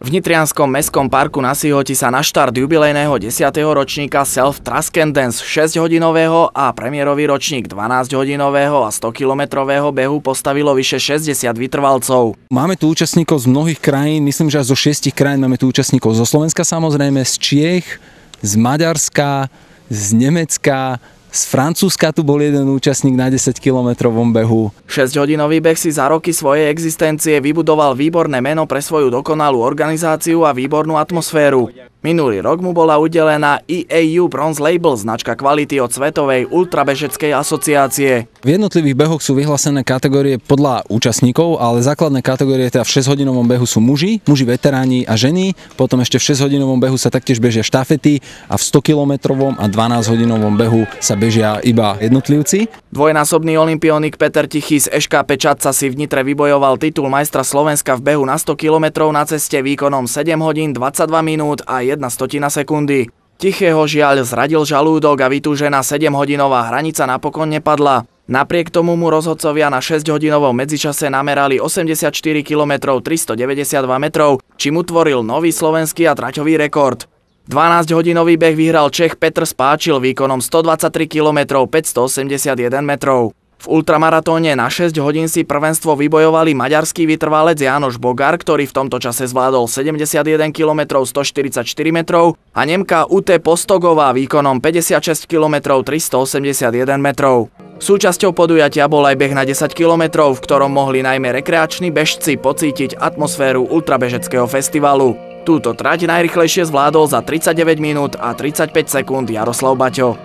V Nitrianskom mestskom parku na Sihoti sa na štart jubilejného 10. ročníka Self Trask and Dance 6-hodinového a premiérový ročník 12-hodinového a 100-kilometrového behu postavilo vyše 60 vytrvalcov. Máme tu účastníkov z mnohých krajín, myslím, že až zo 6 krajín máme tu účastníkov zo Slovenska samozrejme, z Čiech, z Maďarska, z Nemecka. Z Francúzska tu bol jeden účastník na 10-kilometrovom behu. 6-hodinový beh si za roky svojej existencie vybudoval výborné meno pre svoju dokonalú organizáciu a výbornú atmosféru. Minulý rok mu bola udelená EAU Bronze Label, značka kvality od Svetovej ultrabežeckej asociácie. V jednotlivých behoch sú vyhlásené kategórie podľa účastníkov, ale základné kategórie teda v 6-hodinovom behu sú muži veteráni a ženy, potom ešte v 6-hodinovom behu sa taktiež bežia štafety a v 100-kilometrovom a 12-hodinovom behu sa bežia iba jednotlivci. Dvojnásobný olympionik Peter Tichý z SKP Čadca si v Nitre vybojoval titul majstra Slovenska v behu na 100 kilometrov na ceste výkonom 7 hodín 22 minút a 1/100 sekundy. Tichého žiaľ zradil žalúdok a vytúžená 7-hodinová hranica napokon nepadla. Napriek tomu mu rozhodcovia na 6-hodinovom medzičase namerali 84 km 392 metrov, čím utvoril nový slovenský a traťový rekord. 12-hodinový beh vyhral Čech Petr Spáčil výkonom 123 km 581 metrov. V ultramaratóne na 6 hodín si prvenstvo vybojovali maďarský vytrvalec Jánoš Bogar, ktorý v tomto čase zvládol 71 km 144 metrov, a Nemka Ute Postogová výkonom 56 km 381 metrov. Súčasťou podujatia bol aj beh na 10 km, v ktorom mohli najmä rekreační bežci pocítiť atmosféru ultrabežeckého festivalu. Túto trať najrýchlejšie zvládol za 39 minút a 35 sekúnd Jaroslav Baťo.